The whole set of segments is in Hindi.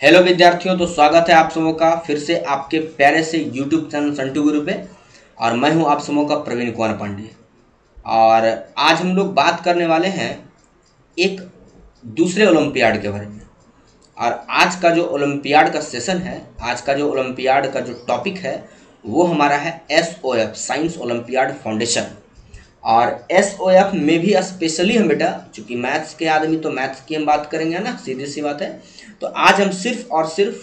हेलो विद्यार्थियों, तो स्वागत है आप सबों का फिर से आपके प्यारे से यूट्यूब चैनल संटू गुरु पे। और मैं हूं आप सबों का प्रवीण कुमार पांडे। और आज हम लोग बात करने वाले हैं एक दूसरे ओलंपियाड के बारे में। और आज का जो ओलंपियाड का सेशन है, आज का जो ओलंपियाड का जो टॉपिक है वो हमारा है SOF, साइंस ओलंपियाड फाउंडेशन। और SOF में भी स्पेशली हम बेटा, चूंकि मैथ्स के आदमी तो मैथ्स की हम बात करेंगे ना, सीधी सी बात है। तो आज हम सिर्फ और सिर्फ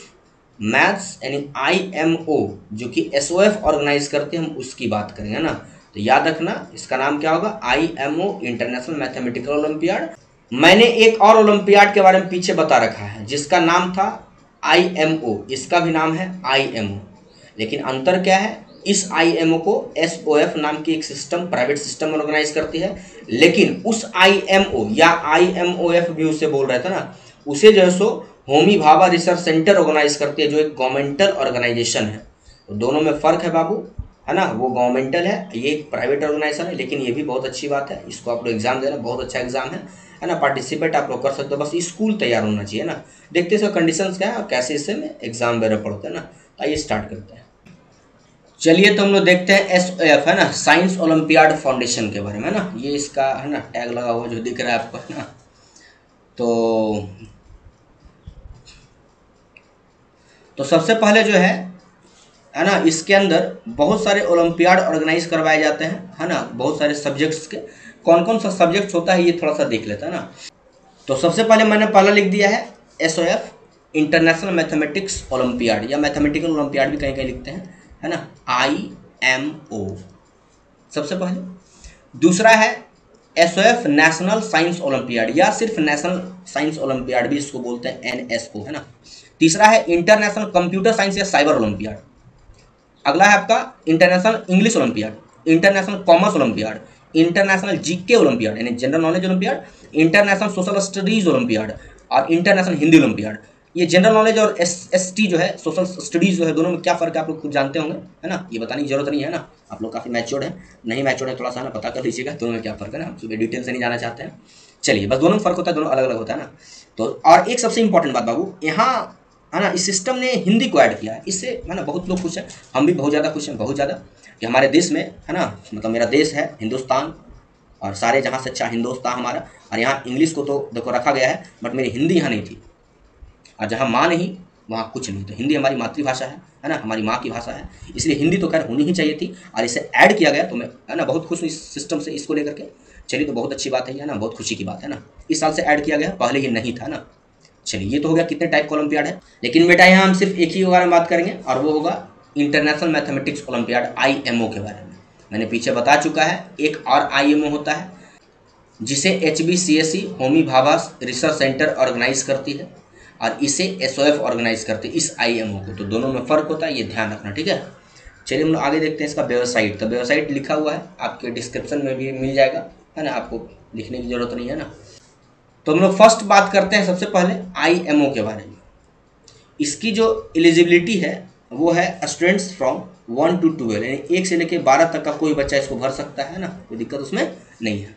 मैथ्स यानी IMO जो कि SOF ऑर्गेनाइज करते हैं, हम उसकी बात करेंगे ना। तो याद रखना, इसका नाम क्या होगा, IMO, इंटरनेशनल मैथमेटिकल ओलंपियाड। मैंने एक और ओलंपियाड के बारे में पीछे बता रखा है जिसका नाम था IMO, इसका भी नाम है IMO। लेकिन अंतर क्या है, इस IMO को SOF नाम की एक सिस्टम, प्राइवेट सिस्टम ऑर्गेनाइज करती है। लेकिन उस IMO या IMOF भी उसे बोल रहे थे ना, उसे जो है सो Homi Bhabha research centre organise करती है, जो एक गवर्नमेंटल ऑर्गेनाइजेशन है। तो दोनों में फ़र्क है बाबू, है ना। वो गवर्नमेंटल है, ये एक प्राइवेट ऑर्गेनाइजेशन है। लेकिन ये भी बहुत अच्छी बात है, इसको आप लोग एग्जाम देना, बहुत अच्छा एग्जाम है ना। पार्टिसिपेट आप लोग कर सकते हो, बस स्कूल तैयार होना चाहिए ना। देखते हैं इसका कंडीशंस क्या है और कैसे इससे में एग्जाम वगैरह पढ़ते हैं ना। तो आइए स्टार्ट करते हैं। चलिए तो हम लोग देखते हैं SOF, है ना, साइंस ओलंपियाड फाउंडेशन के बारे में ना। ये इसका है ना टैग लगा हुआ जो दिख रहा है आपको, है ना। तो सबसे पहले जो है ना, इसके अंदर बहुत सारे ओलंपियाड ऑर्गेनाइज करवाए जाते हैं, है ना, बहुत सारे सब्जेक्ट्स के। कौन कौन सा सब्जेक्ट्स होता है ये थोड़ा सा देख लेते हैं ना। तो सबसे पहले मैंने पहला लिख दिया है SOF, इंटरनेशनल मैथमेटिक्स ओलंपियाड, या मैथमेटिकल ओलंपियाड भी कहीं कहीं लिखते हैं, है ना, IMO सबसे पहले। दूसरा है SOF नेशनल साइंस ओलंपियाड, या सिर्फ नेशनल साइंस ओलंपियाड भी इसको बोलते हैं, NSO, है ना। तीसरा है इंटरनेशनल कंप्यूटर साइंस या साइबर ओलंपियाड। अगला है आपका international English olympiad, international commerce olympiad, international GK olympiad यानी general knowledge olympiad, international social studies olympiad और इंटरनेशनल हिंदी ओलंपियाड। ये जनरल नॉलेज और ST जो है, सोशल स्टडीज जो है, दोनों में क्या फ़र्क है आप लोग खुद जानते होंगे, है ना। ये बताने की जरूरत नहीं है ना, आप लोग काफ़ी मैच्योर्ड है। नहीं मैच्योर्ड है थोड़ा सा ना पता कर लीजिएगा दोनों में क्या फ़र्क है ना, हम डिटेल से नहीं जाना चाहते हैं। चलिए, बस दोनों में फ़र्क होता है, दोनों अलग अलग होता है ना। तो और एक सबसे इंपॉर्टेंट बात बाबू, यहाँ है ना, इस सिस्टम ने हिंदी को ऐड किया है। इससे है ना बहुत लोग खुश हैं, हम भी बहुत ज़्यादा खुश हैं, बहुत ज़्यादा, कि हमारे देश में, है ना, मतलब मेरा देश है हिंदुस्तान, और सारे जहाँ से अच्छा हिंदुस्तान हमारा। और यहाँ इंग्लिश को तो देखो रखा गया है, बट मेरी हिंदी यहाँ नहीं थी। और जहाँ माँ नहीं वहाँ कुछ नहीं। तो हिंदी हमारी मातृभाषा है ना, हमारी माँ की भाषा है, इसलिए हिंदी तो खैर होनी ही चाहिए थी। और इसे ऐड किया गया, तो मैं है ना बहुत खुश हूँ इस सिस्टम से, इसको लेकर के। चलिए, तो बहुत अच्छी बात है ना, बहुत खुशी की बात है ना। इस साल से ऐड किया गया, पहले ये नहीं था ना। चलिए, ये तो हो गया कितने टाइप का ओलंपियाड है। लेकिन बेटा यहाँ हम सिर्फ एक ही के बारे में बात करेंगे, और वो होगा इंटरनेशनल मैथमेटिक्स ओलंपियाड, IMO के बारे में। मैंने पीछे बता चुका है। एक और IMO होता है जिसे HBCSE Homi Bhabha research centre organise करती है, और इसे SOF ऑर्गेनाइज करते हैं, इस IMO को। तो दोनों में फ़र्क होता है, ये ध्यान रखना, ठीक है। चलिए हम लोग आगे देखते हैं इसका वेबसाइट। तो वेबसाइट लिखा हुआ है आपके डिस्क्रिप्शन में भी मिल जाएगा, है ना, आपको लिखने की ज़रूरत नहीं है ना। तो हम लोग फर्स्ट बात करते हैं सबसे पहले IMO के बारे में। इसकी जो एलिजिबिलिटी है वो है स्टूडेंट्स फ्रॉम 1 to 12, यानी 1 से लेकर 12 तक का कोई बच्चा इसको भर सकता है ना, कोई दिक्कत उसमें नहीं है।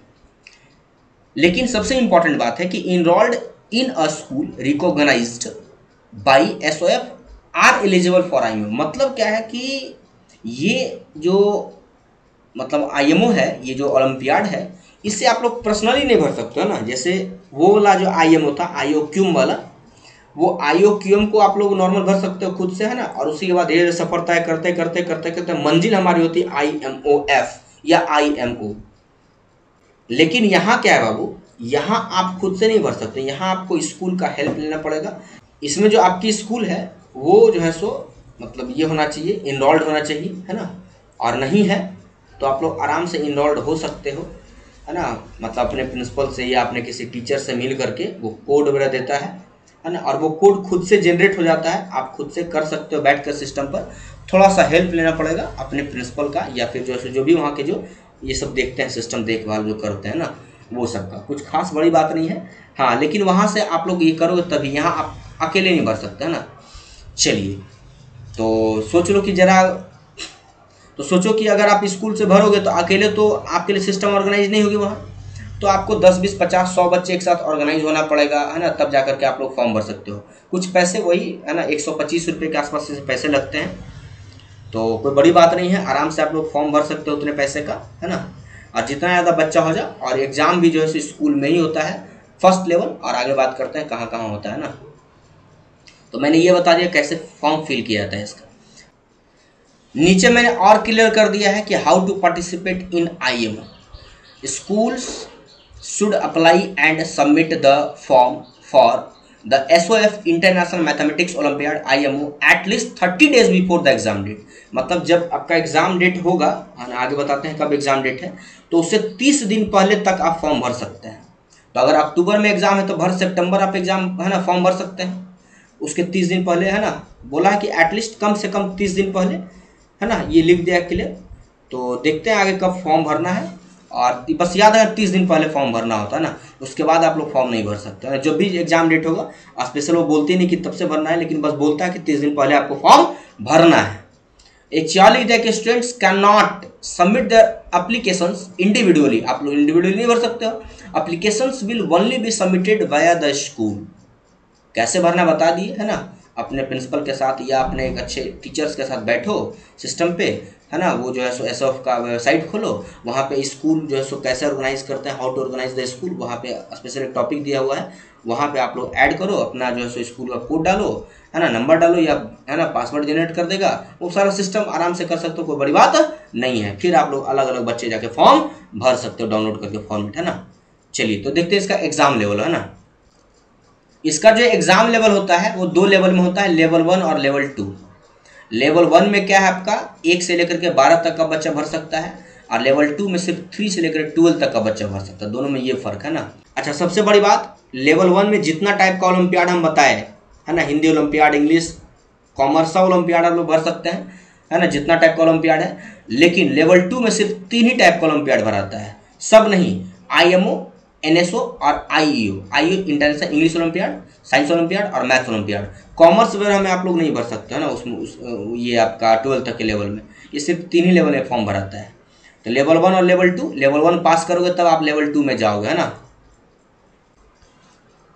लेकिन सबसे इंपॉर्टेंट बात है कि enrolled in a school recognised by SOF are eligible for IMO। मतलब क्या है कि ये जो मतलब IMO है, ये जो ओलंपियाड है, इससे आप लोग पर्सनली नहीं भर सकते हो ना। जैसे वो वाला जो IMO था, IOQM वाला, वो IOQM को आप लोग नॉर्मल भर सकते हो खुद से, है ना। और उसी के बाद धीरे सफर तय करते करते करते करते मंजिल हमारी होती है IMOF या IMO। लेकिन यहाँ क्या है बाबू, यहाँ आप खुद से नहीं भर सकते, यहाँ आपको स्कूल का हेल्प लेना पड़ेगा। इसमें जो आपकी स्कूल है वो जो है सो मतलब ये होना चाहिए, इनरोल्ड होना चाहिए, है ना। और नहीं है तो आप लोग आराम से इनरोल्ड हो सकते हो, है ना। मतलब अपने प्रिंसिपल से या अपने किसी टीचर से मिल करके, वो कोड वगैरह देता है ना, और वो कोड खुद से जनरेट हो जाता है, आप खुद से कर सकते हो बैठ कर सिस्टम पर। थोड़ा सा हेल्प लेना पड़ेगा अपने प्रिंसिपल का, या फिर जो भी वहाँ के जो ये सब देखते हैं, सिस्टम देखभाल जो करते हैं ना, वो सब का। कुछ खास बड़ी बात नहीं है, हाँ। लेकिन वहाँ से आप लोग ये करोगे तभी, यहाँ आप अकेले नहीं भर सकते, है ना। चलिए, तो सोच लो कि जरा, तो सोचो कि अगर आप स्कूल से भरोगे तो अकेले तो आपके लिए सिस्टम ऑर्गेनाइज नहीं होगी वहाँ। तो आपको 10, 20, 50, 100 बच्चे एक साथ ऑर्गेनाइज होना पड़ेगा, है ना, तब जाकर के आप लोग फॉर्म भर सकते हो। कुछ पैसे वही है ना 125 रुपये के आसपास से पैसे लगते हैं, तो कोई बड़ी बात नहीं है, आराम से आप लोग फॉर्म भर सकते हो उतने पैसे का, है ना। और जितना ज़्यादा बच्चा हो जाए, और एग्ज़ाम भी जो है स्कूल में ही होता है फर्स्ट लेवल, और आगे बात करते हैं कहाँ कहाँ होता है ना। तो मैंने ये बता दिया कैसे फॉर्म फिल किया जाता है इसका। नीचे मैंने और क्लियर कर दिया है कि how to participate in IMO। Schools should apply and submit the form for the SOF International Mathematics Olympiad IMO at least 30 days before the exam date। मतलब जब आपका एग्जाम डेट होगा, आगे बताते हैं कब एग्जाम डेट है, तो उससे 30 दिन पहले तक आप फॉर्म भर सकते हैं। तो अगर अक्टूबर में एग्जाम है तो भर सितंबर आप एग्जाम है ना फॉर्म भर सकते हैं, उसके 30 दिन पहले, है ना। बोला है कि एटलीस्ट कम से कम 30 दिन पहले, है ना, ये लिख दिया क्लियर। तो देखते हैं आगे कब फॉर्म भरना है, और बस याद है 30 दिन पहले फॉर्म भरना होता है ना, उसके बाद आप लोग फॉर्म नहीं भर सकते हैं। जब भी एग्जाम डेट होगा, स्पेशल वो बोलती नहीं कि तब से भरना है, लेकिन बस बोलता है कि 30 दिन पहले आपको फॉर्म भरना है। Actually that students can not submit their applications individually. आप लोग इंडिविजुअली नहीं भर सकते हो, applications will only be submitted via the school. कैसे भरना बता दिए, है ना। अपने प्रिंसिपल के साथ या अपने एक अच्छे टीचर्स के साथ बैठो सिस्टम पे, है ना, वो जो है सो SOF का वेबसाइट खोलो, वहाँ पे स्कूल जो है सो कैसे ऑर्गेनाइज करते हैं, how to organise the school, वहाँ पे स्पेशल एक टॉपिक दिया हुआ है, वहाँ पे आप लोग ऐड करो, अपना जो है सो स्कूल का कोड डालो, है ना, नंबर डालो, या है ना पासवर्ड जनरेट कर देगा, वो सारा सिस्टम आराम से कर सकते हो, कोई बड़ी बात नहीं है। फिर आप लोग अलग अलग बच्चे जाके फॉर्म भर सकते हो डाउनलोड करके फॉर्मेट, है ना। चलिए तो देखते हैं इसका एग्जाम लेवल, है ना। इसका जो एग्जाम लेवल होता है वो 2 लेवल में होता है, लेवल 1 और लेवल 2। लेवल 1 में क्या है आपका 1 से लेकर के 12 तक का बच्चा भर सकता है, और लेवल 2 में सिर्फ 3 से लेकर 12 तक का बच्चा भर सकता है। दोनों में ये फर्क है ना। अच्छा, सबसे बड़ी बात, लेवल 1 में जितना टाइप का ओलंपियाड हम बताए, है ना, हिंदी ओलंपियाड, इंग्लिश, कॉमर्स का ओलंपियाड आप लोग भर सकते हैं, है ना, जितना टाइप का ओलंपियाड है। लेकिन लेवल 2 में सिर्फ 3 ही टाइप का ओलंपियाड भराता है, सब नहीं। IMO, NSO और IEO international English olympiad, science olympiad और मैथ ओलंपियाड। कॉमर्स वगैरह में आप लोग नहीं भर सकते, है ना, उसमें ये आपका 12 तक के लेवल में ये सिर्फ 3 ही लेवल में फॉर्म भराता है। तो लेवल 1 और लेवल 2, लेवल 1 पास करोगे तब आप लेवल 2 में जाओगे, है ना।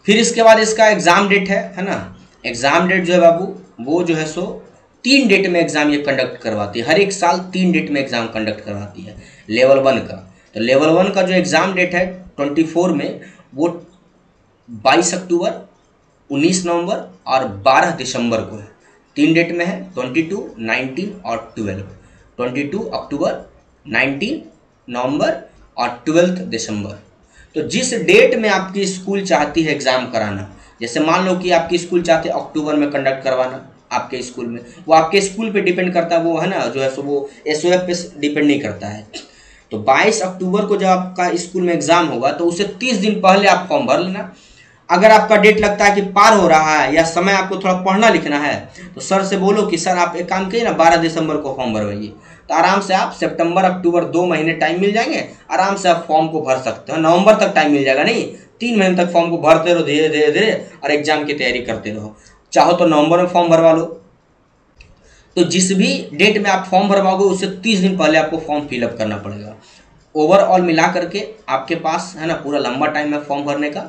फिर इसके बाद इसका एग्जाम डेट है ना। एग्जाम डेट जो है बाबू, वो जो है सो 3 डेट में एग्जाम ये कंडक्ट करवाती है, हर एक साल 3 डेट में एग्जाम कंडक्ट करवाती है लेवल 1 का। तो लेवल 1 का जो एग्जाम डेट है 24 में, वो 22 अक्टूबर, 19 नवंबर और 12 दिसंबर को है। 3 डेट में है, 22, 19 और 12। 22 अक्टूबर, 19 नवंबर और 12 दिसंबर। तो जिस डेट में आपकी स्कूल चाहती है एग्ज़ाम कराना, जैसे मान लो कि आपकी स्कूल चाहते हैं अक्टूबर में कंडक्ट करवाना आपके स्कूल में, वो आपके स्कूल पे डिपेंड करता है, वो है ना जो है सो वो SOF पे डिपेंड नहीं करता है। तो 22 अक्टूबर को जब आपका स्कूल में एग्ज़ाम होगा तो उससे 30 दिन पहले आप फॉर्म भर लेना। अगर आपका डेट लगता है कि पार हो रहा है या समय आपको थोड़ा पढ़ना लिखना है, तो सर से बोलो कि सर आप एक काम करिए ना, 12 दिसंबर को फॉर्म भरवाइए। तो आराम से आप सितंबर अक्टूबर 2 महीने टाइम मिल जाएंगे, आराम से आप फॉर्म को भर सकते हो। नवंबर तक टाइम मिल जाएगा, नहीं 3 महीने तक फॉर्म को भरते रहो धीरे धीरे धीरे, और एग्जाम की तैयारी करते रहो। चाहो तो नवंबर में फॉर्म भरवा लो। तो जिस भी डेट में आप फॉर्म भरवाओगे उससे 30 दिन पहले आपको फॉर्म फिलअप करना पड़ेगा। ओवरऑल मिला करके आपके पास है ना पूरा लंबा टाइम है फॉर्म भरने का,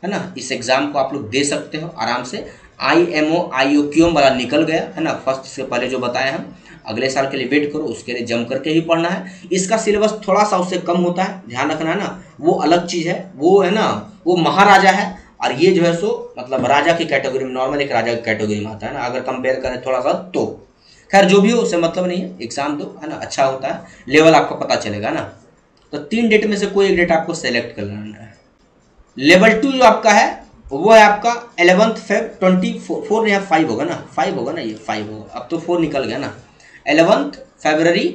है ना। इस एग्ज़ाम को आप लोग दे सकते हो आराम से। IMO IO QM वाला निकल गया, है ना, फर्स्ट से पहले जो बताया हम। अगले साल के लिए वेट करो, उसके लिए जम करके ही पढ़ना है। इसका सिलेबस थोड़ा सा उससे कम होता है, ध्यान रखना है ना, वो अलग चीज़ है। वो है ना वो महाराजा है, और ये जो है सो मतलब राजा की कैटेगरी में, नॉर्मल एक राजा की कैटेगरी में आता है ना, अगर कंपेयर करें थोड़ा सा तो। खैर जो भी हो उससे मतलब नहीं है, एग्ज़ाम दो, है ना, अच्छा होता है, लेवल आपको पता चलेगा ना। तो 3 डेट में से कोई एक डेट आपको सेलेक्ट कर लेना है। लेवल 2 जो आपका है वो है आपका 11 Feb 24 या 5 होगा ना, 5 होगा ना, ये 5 होगा, अब तो 4 निकल गया ना। 11 फरवरी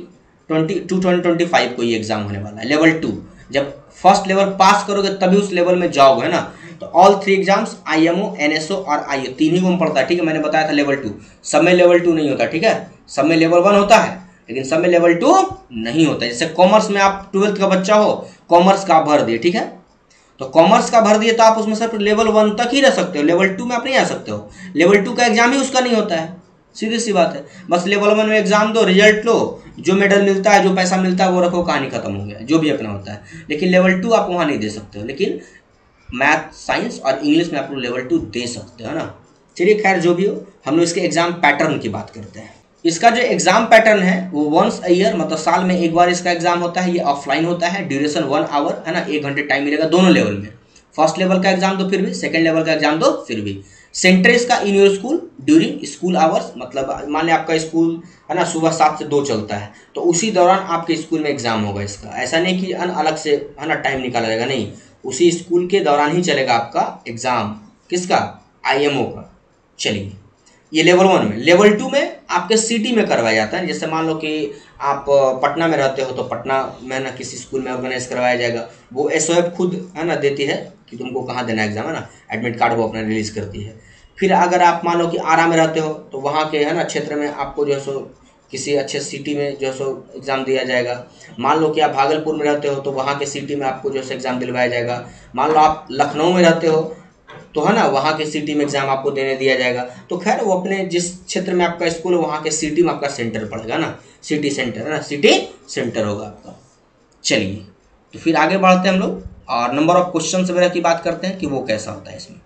2025 को ये एग्ज़ाम होने वाला है लेवल 2। जब फर्स्ट लेवल पास करोगे तभी उस लेवल में जाओगे, है ना। तो ऑल 3 एग्जाम्स IMO NSO और IO 3 ही को पड़ता है, ठीक है। मैंने बताया था लेवल 2, सब में लेवल 2 नहीं होता, ठीक है। सब में लेवल 1 होता है, लेकिन सब में लेवल 2 नहीं होता। जैसे कॉमर्स में आप 12th का बच्चा हो, कॉमर्स का आप भर दिए, ठीक है, तो कॉमर्स का भर दिए तो आप उसमें सिर्फ लेवल 1 तक ही रह सकते हो, लेवल 2 में आप नहीं आ सकते हो। लेवल 2 का एग्जाम ही उसका नहीं होता है, सीधी सी बात है। बस लेवल 1 में एग्जाम दो, रिजल्ट लो, जो मेडल मिलता है, जो पैसा मिलता है वो रखो, कहानी खत्म हो गया, जो भी अपना होता है। लेकिन लेवल 2 आप वहाँ नहीं दे सकते हो, लेकिन मैथ, साइंस और इंग्लिश में आप लोग लेवल 2 दे सकते हो ना। चलिए खैर जो भी हो, हम लोग इसके एग्जाम पैटर्न की बात करते हैं। इसका जो एग्जाम पैटर्न है वो वंस अ ईयर, मतलब साल में एक बार इसका एग्जाम होता है। ये ऑफलाइन होता है, ड्यूरेशन 1 आवर है ना, 1 घंटे टाइम मिलेगा दोनों लेवल में। फर्स्ट लेवल का एग्जाम दो फिर भी, सेकंड लेवल का एग्जाम दो फिर भी। सेंटर इसका in your school during school hours, मतलब मान लिया आपका स्कूल है ना सुबह 7 से 2 चलता है, तो उसी दौरान आपके स्कूल में एग्जाम होगा इसका। ऐसा नहीं कि अलग से है ना टाइम निकाला जाएगा, नहीं, उसी स्कूल के दौरान ही चलेगा आपका एग्जाम। किसका? IMO का। चलिए ये लेवल 1 में। लेवल 2 में आपके सिटी में करवाया जाता है। जैसे मान लो कि आप पटना में रहते हो तो पटना में ना किसी स्कूल में ऑर्गेनाइज करवाया जाएगा। वो SOF खुद है ना देती है कि तुमको कहाँ देना एग्जाम है ना, एडमिट कार्ड वो अपना रिलीज करती है। फिर अगर आप मान लो कि आरा में रहते हो तो वहाँ के है ना क्षेत्र में आपको जो है सो किसी अच्छे सिटी में जो है सो एग्ज़ाम दिया जाएगा। मान लो कि आप भागलपुर में रहते हो तो वहाँ के सिटी में आपको जो है एग्ज़ाम दिलवाया जाएगा। मान लो आप लखनऊ में रहते हो तो है ना वहाँ के सिटी में एग्जाम आपको देने दिया जाएगा। तो खैर वो अपने जिस क्षेत्र में आपका स्कूल है वहाँ के सिटी में आपका सेंटर पड़ेगा ना, सिटी सेंटर है ना, सिटी सेंटर होगा आपका। चलिए तो फिर आगे बढ़ते हैं हम लोग और नंबर ऑफ क्वेश्चन वगैरह की बात करते हैं कि वो कैसा होता है इसमें।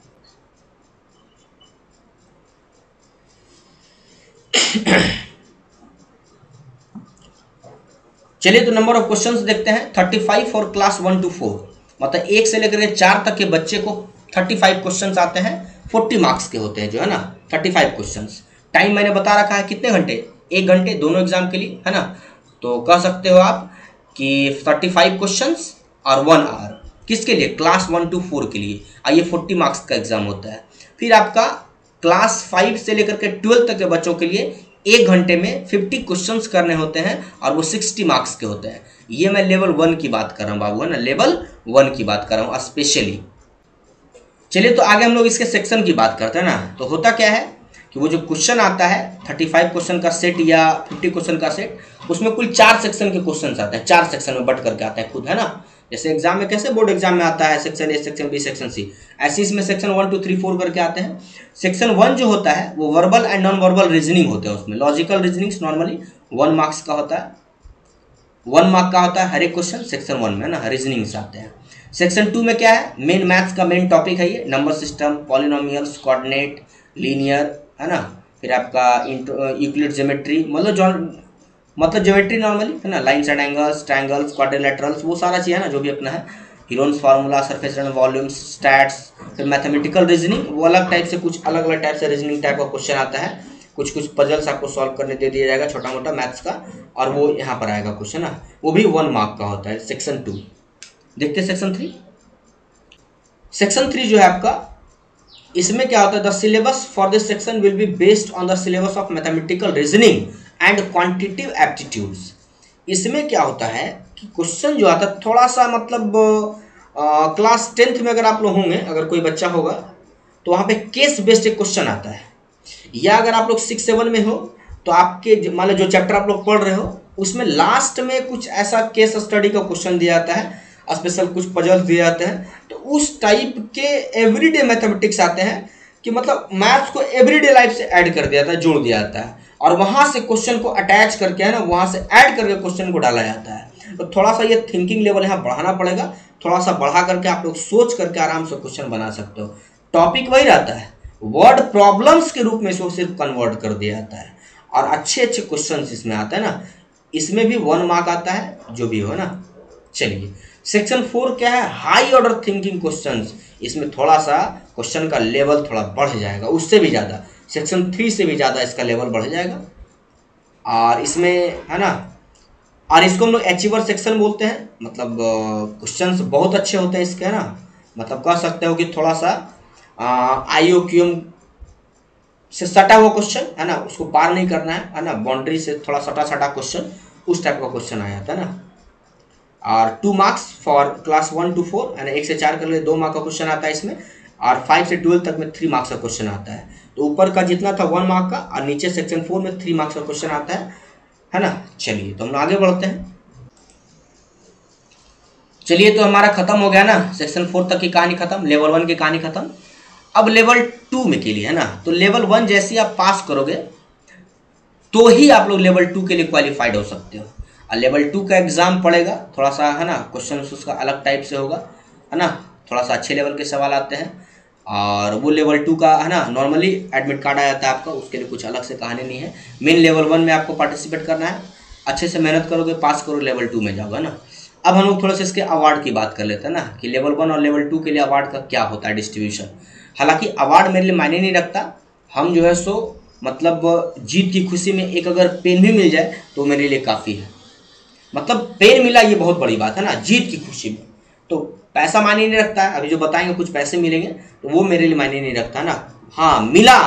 चलिए तो नंबर ऑफ क्वेश्चंस देखते हैं। 35 फॉर क्लास 1 to 4, मतलब 1 से लेकर के 4 तक के बच्चे को 35 क्वेश्चंस आते हैं, 40 मार्क्स के होते हैं जो है ना 35 क्वेश्चंस। टाइम मैंने बता रखा है कितने घंटे, 1 घंटे दोनों एग्जाम के लिए है ना। तो कह सकते हो आप कि 35 क्वेश्चंस और 1 आवर किसके लिए, क्लास 1 to 4 के लिए। ये 40 मार्क्स का एग्जाम होता है। फिर आपका क्लास 5 से लेकर के 12 तक के बच्चों के लिए 1 घंटे में 50 क्वेश्चंस करने होते हैं और वो 60 मार्क्स के होते हैं। ये मैं लेवल 1 की बात कर रहा हूँ बाबू है ना, लेवल 1 की बात कर रहा हूँ स्पेशली। चलिए तो आगे हम लोग इसके सेक्शन की बात करते हैं ना। तो होता क्या है कि वो जो क्वेश्चन आता है 35 क्वेश्चन का सेट या 50 क्वेश्चन का सेट, उसमें कुल 4 सेक्शन के क्वेश्चन आते हैं, 4 सेक्शन में बट करके आता है खुद है ना। जैसे एग्जाम में कैसे बोर्ड एग्जाम में आता है section A, section B, section C, ऐसे इसमें सेक्शन 1 2 3 4 करके आते हैं। सेक्शन 1 जो होता है वो verbal and non verbal reasoning होते हैं। उसमें लॉजिकल रीजनिंग्स नॉर्मली 1 मार्क्स का होता है, 1 मार्क का होता है हर एक क्वेश्चन सेक्शन 1 में ना, रीजनिंग्स आते हैं। सेक्शन 2 में क्या है, मेन मैथ्स का मेन टॉपिक है ये, number system, polynomials, coordinate, linear है ना। फिर आपका यूक्लिड ज्योमेट्री, मतलब ज्योमेट्री नॉर्मली है ना, lines and angles, triangles, quadrilaterals, वो सारा चीज़ है ना जो भी अपना है, Heron's formula, surface and volumes, stats. फिर मैथमेटिकल रीजनिंग, वो अलग टाइप से कुछ अलग अलग टाइप से रीजनिंग टाइप का क्वेश्चन आता है। कुछ कुछ पजल्स आपको सॉल्व करने दे दिया जाएगा छोटा मोटा मैथ्स का, और वो यहाँ पर आएगा क्वेश्चन ना, वो भी 1 मार्क का होता है। सेक्शन 2 देखते हैं। सेक्शन 3, सेक्शन 3 जो है आपका, इसमें क्या होता है, the syllabus for this section will be based on the syllabus of mathematical reasoning and quantitative aptitudes. इसमें क्या होता है कि क्वेश्चन जो आता है थोड़ा सा मतलब क्लास 10th में अगर आप लोग होंगे, अगर कोई बच्चा होगा तो वहाँ पे केस बेस्ड एक क्वेश्चन आता है। या अगर आप लोग 6-7 में हो तो आपके मान लो जो चैप्टर आप लोग पढ़ रहे हो उसमें लास्ट में कुछ ऐसा केस स्टडी का क्वेश्चन दिया जाता है, स्पेशल कुछ पजल्स दिए जाते हैं। तो उस टाइप के एवरीडे मैथमेटिक्स आते हैं कि मतलब मैथ्स को एवरीडे लाइफ से ऐड कर दिया जाता है, जोड़ दिया जाता है, और वहाँ से क्वेश्चन को अटैच करके है ना, वहाँ से ऐड करके क्वेश्चन को डाला जाता है। तो थोड़ा सा ये थिंकिंग लेवल यहाँ बढ़ाना पड़ेगा, थोड़ा सा बढ़ा करके आप लोग सोच करके आराम से क्वेश्चन बना सकते हो। टॉपिक वही रहता है, वर्ड प्रॉब्लम्स के रूप में इसको सिर्फ कन्वर्ट कर दिया जाता है, और अच्छे अच्छे क्वेश्चन इसमें आते हैं ना। इसमें भी 1 मार्क आता है जो भी हो ना। चलिए सेक्शन 4 क्या है, हाई ऑर्डर थिंकिंग क्वेश्चंस। इसमें थोड़ा सा क्वेश्चन का लेवल थोड़ा बढ़ जाएगा, उससे भी ज़्यादा, सेक्शन 3 से भी ज़्यादा इसका लेवल बढ़ जाएगा। और इसमें है ना, और इसको हम लोग अचीवर सेक्शन बोलते हैं, मतलब क्वेश्चंस बहुत अच्छे होते हैं इसके है ना। मतलब कह सकते हो कि थोड़ा सा IOQM से सटा हुआ क्वेश्चन है ना, उसको पार नहीं करना है ना, बाउंड्री से थोड़ा सटा क्वेश्चन, उस टाइप का क्वेश्चन आ जाता है ना। और 2 मार्क्स फॉर क्लास 1 to 4 है ना, 1 से 4 के लिए 2 मार्क का क्वेश्चन आता है इसमें, और 5 से 12 तक में 3 मार्क्स का क्वेश्चन आता है। तो ऊपर का जितना था 1 मार्क का, और नीचे सेक्शन 4 में 3 मार्क्स का क्वेश्चन आता है ना। चलिए तो हम आगे बढ़ते हैं। चलिए तो हमारा खत्म हो गया ना, सेक्शन 4 तक की कहानी खत्म, लेवल 1 की कहानी खत्म। अब लेवल 2 में के लिए है ना, तो लेवल 1 जैसे ही आप पास करोगे तो ही आप लोग लेवल 2 के लिए क्वालिफाइड हो सकते हो। और लेवल 2 का एग्जाम पड़ेगा, थोड़ा सा है ना क्वेश्चन उसका अलग टाइप से होगा, है ना, थोड़ा सा अच्छे लेवल के सवाल आते हैं। और वो लेवल 2 का है ना नॉर्मली एडमिट कार्ड आ जाता है आपका, उसके लिए कुछ अलग से कहानी नहीं है। मेन लेवल 1 में आपको पार्टिसिपेट करना है, अच्छे से मेहनत करोगे, पास करोगे, लेवल 2 में जाओगे ना। अब हम लोग थोड़ा सा इसके अवार्ड की बात कर लेते हैं ना, कि लेवल 1 और लेवल 2 के लिए अवार्ड का क्या होता है डिस्ट्रीब्यूशन। हालांकि अवार्ड मेरे लिए मायने नहीं रखता, हम जो है सो मतलब जीत की खुशी में एक अगर पेन भी मिल जाए तो मेरे लिए काफ़ी है। मतलब पेन मिला ये बहुत बड़ी बात है ना, जीत की खुशी में। तो पैसा मायने नहीं रखता है, अभी जो बताएंगे कुछ पैसे मिलेंगे तो वो मेरे लिए मायने नहीं रखता ना। हाँ मिला,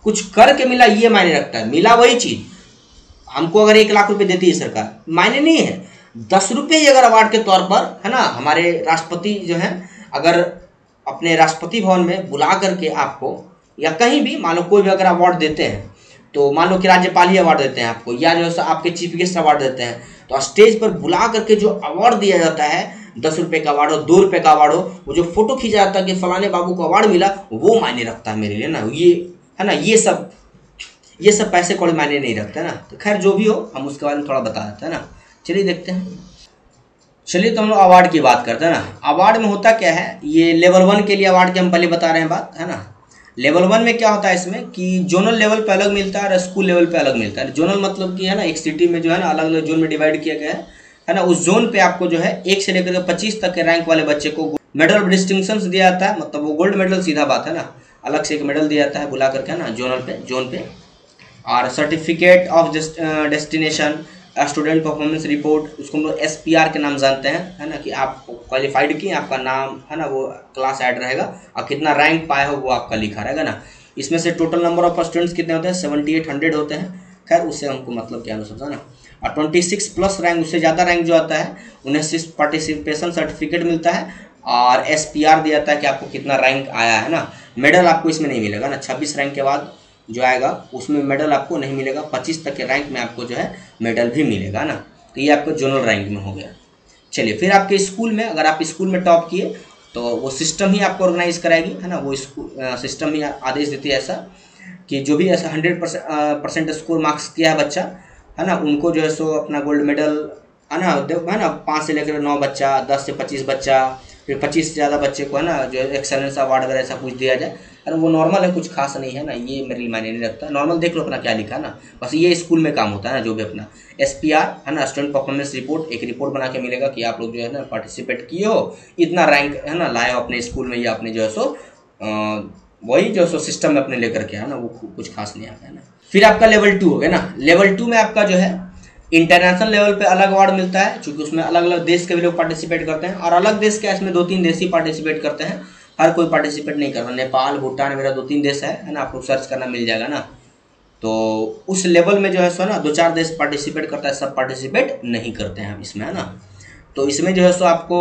कुछ करके मिला ये मायने रखता है। मिला वही चीज़, हमको अगर 1 लाख रुपए देती है सरकार, मायने नहीं है। 10 रुपये ही अगर अवार्ड के तौर पर है ना, हमारे राष्ट्रपति जो है अगर अपने राष्ट्रपति भवन में बुला करके आपको, या कहीं भी मान लो कोई भी अगर अवार्ड देते हैं, तो मान लो कि राज्यपाल ही अवार्ड देते हैं आपको, या जो है आपके चीफ गेस्ट अवार्ड देते हैं, तो स्टेज पर बुला करके जो अवार्ड दिया जाता है, 10 रुपये का अवार्ड हो, 2 रुपये का अवार्ड हो, वो जो फोटो खींचा जाता है कि फलाने बाबू को अवार्ड मिला, वो मायने रखता है मेरे लिए ना। ये है ना, ये सब पैसे कौड़ी मायने नहीं रखते ना। तो खैर जो भी हो, हम उसके बारे में थोड़ा बता देते हैं ना। चलिए देखते हैं। चलिए तो हम लोग अवार्ड की बात करते हैं ना। अवार्ड में होता क्या है, ये लेवल 1 के लिए अवार्ड की हम पहले बता रहे हैं बात, है ना। लेवल 1 में क्या होता है इसमें कि जोनल लेवल पे अलग मिलता है और स्कूल लेवल पे अलग मिलता है। जोनल मतलब कि है ना, एक सिटी में जो है ना अलग अलग जोन में डिवाइड किया गया है ना। उस जोन पे आपको जो है 1 से लेकर 25 तक के रैंक वाले बच्चे को मेडल ऑफ डिस्टिंक्शन दिया जाता है। मतलब वो गोल्ड मेडल, सीधा बात है ना, अलग से एक मेडल दिया जाता है बुला करके, है ना, जोनल पे, जोन पे। और certificate of destination, student performance report, उसको हम लोग SPR के नाम जानते हैं, है ना, कि आप क्वालिफाइड किए, आपका नाम है ना वो क्लास ऐड रहेगा, और कितना रैंक पाए हो वो आपका लिखा रहेगा ना। इसमें से टोटल नंबर ऑफ स्टूडेंट्स कितने होते हैं, 7800 होते हैं। खैर उससे हमको मतलब क्या हो सकता है ना। और 26 प्लस रैंक, उससे ज़्यादा रैंक जो आता है उन्हें सिर्फ पार्टिसिपेशन सर्टिफिकेट मिलता है, और SPR दिया जाता है कि आपको कितना रैंक आया है ना। मेडल आपको इसमें नहीं मिलेगा ना। 26 रैंक के बाद जो आएगा उसमें मेडल आपको नहीं मिलेगा, 25 तक के रैंक में आपको जो है मेडल भी मिलेगा ना। तो ये आपको जोनल रैंक में हो गया। चलिए फिर आपके स्कूल में, अगर आप स्कूल में टॉप किए तो वो सिस्टम ही आपको ऑर्गेनाइज कराएगी, है ना। वो सिस्टम ही आदेश देती है ऐसा कि जो भी ऐसा 100% स्कोर मार्क्स किया है बच्चा, है ना, उनको जो है सो अपना गोल्ड मेडल, है ना 5 से लेकर 9 बच्चा, 10 से 25 बच्चा, फिर 25 से ज़्यादा बच्चे को है ना जो एक्सेलेंस अवार्ड वगैरह ऐसा कुछ दिया जाए। अरे वो नॉर्मल है, कुछ खास नहीं है ना, ये मेरे लिए मायने नहीं रखता। नॉर्मल देख लो अपना क्या लिखा है ना, बस ये स्कूल में काम होता है ना। जो भी अपना SPR है ना, स्टूडेंट परफॉर्मेंस रिपोर्ट, एक रिपोर्ट बना के मिलेगा कि आप लोग जो है ना पार्टिसिपेट किए हो, इतना रैंक है ना लाए हो अपने स्कूल में, या अपने जो है सो वही जो सो सिस्टम में अपने लेकर के है ना, वो कुछ खास नहीं आता है ना। फिर आपका लेवल 2 हो गया ना। लेवल 2 में आपका जो है इंटरनेशनल लेवल पे अलग अवार्ड मिलता है, क्योंकि उसमें अलग अलग देश के भी लोग पार्टिसिपेट करते हैं। और अलग देश के इसमें 2-3 देश ही पार्टिसिपेट करते हैं, हर कोई पार्टिसिपेट नहीं करता। नेपाल, भूटान, मेरा 2-3 देश है ना, आप लोग सर्च करना मिल जाएगा ना। तो उस लेवल में जो है सो ना 2-4 देश पार्टिसिपेट करता है, सब पार्टिसिपेट नहीं करते हैं हम इसमें, है ना। तो इसमें जो है सो आपको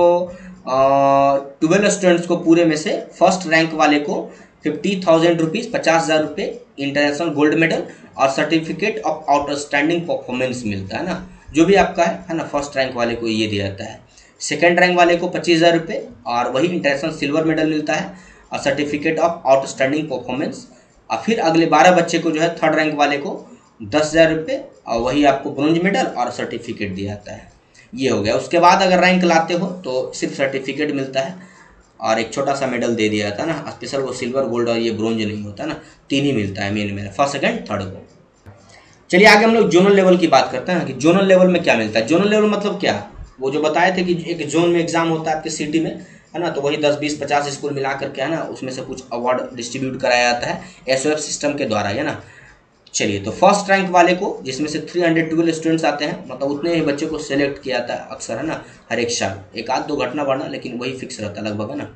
12 स्टूडेंट्स को पूरे में से फर्स्ट रैंक वाले को 50,000 रुपीज़, 50,000 रुपये, इंटरनेशनल गोल्ड मेडल और सर्टिफिकेट ऑफ आउटस्टैंडिंग परफॉर्मेंस मिलता है ना। जो भी आपका है ना, फर्स्ट रैंक वाले को ये दिया जाता है। सेकेंड रैंक वाले को 25,000 रुपये और वही इंटरनेशनल सिल्वर मेडल मिलता है और सर्टिफिकेट ऑफ आउटस्टैंडिंग परफॉर्मेंस। और फिर अगले 12 बच्चे को जो है थर्ड रैंक वाले को 10,000 रुपये और वही आपको ब्रोंज मेडल और सर्टिफिकेट दिया जाता है। ये हो गया। उसके बाद अगर रैंक लाते हो तो सिर्फ सर्टिफिकेट मिलता है और एक छोटा सा मेडल दे दिया जाता है ना, स्पेशल। वो सिल्वर, गोल्ड और ये ब्रोंज नहीं होता ना, 3 ही मिलता है मेन में, फर्स्ट, सेकंड, थर्ड को। चलिए आगे हम लोग जोनल लेवल की बात करते हैं कि जोनल लेवल में क्या मिलता है। जोनल लेवल मतलब क्या, वो जो बताए थे कि एक जोन में एग्जाम होता है आपके सिटी में, है ना, तो वही 10, 20, 50 स्कूल मिला करके है ना, उसमें से कुछ अवार्ड डिस्ट्रीब्यूट कराया जाता है SOF सिस्टम के द्वारा, है ना। चलिए तो फर्स्ट रैंक वाले को, जिसमें से 312 स्टूडेंट्स आते हैं, मतलब उतने ही बच्चे को सिलेक्ट किया जाता है अक्सर, है ना, हर एक साल। 1-2 घटना बढ़ना, लेकिन वही फिक्स रहता है लगभग, है ना।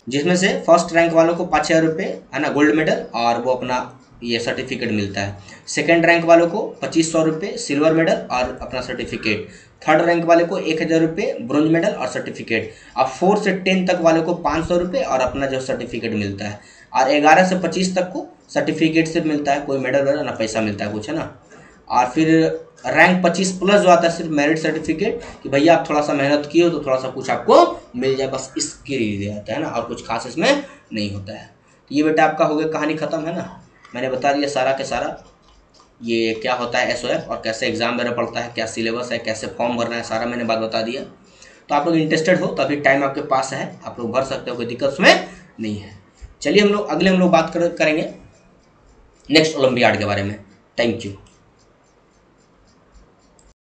जिसमें से फर्स्ट रैंक वालों को 5,000 रुपये, है ना, गोल्ड मेडल और वो अपना ये सर्टिफिकेट मिलता है। सेकंड रैंक वालों को 2,500 रुपये सिल्वर मेडल और अपना सर्टिफिकेट। थर्ड रैंक वाले को 1,000 रुपये ब्रोंज मेडल और सर्टिफिकेट। और 4 से 10 तक वाले को 500 रुपये और अपना जो सर्टिफिकेट मिलता है। और 11 से 25 तक को सर्टिफिकेट से मिलता है, कोई मेडल वगैरह ना, पैसा मिलता है कुछ, है ना। और फिर रैंक 25 प्लस जो आता है सिर्फ मेरिट सर्टिफिकेट, कि भैया आप थोड़ा सा मेहनत किए हो तो थोड़ा सा कुछ आपको मिल जाए, बस इसके लिए दिया जाता है ना, और कुछ खास इसमें नहीं होता है। तो ये बेटा आपका हो गया, कहानी खत्म, है ना। मैंने बता दिया सारा के सारा। ये क्या होता है SOF और कैसे एग्जाम देना पड़ता है, क्या सिलेबस है, कैसे फॉर्म भरना है, सारा मैंने बात बता दिया। तो आप लोग इंटरेस्टेड हो तो अभी टाइम आपके पास है, आप लोग भर सकते हो, कोई दिक्कत उसमें नहीं है। चलिए हम लोग बात करेंगे नेक्स्ट ओलंपियाड के बारे में। Thank you.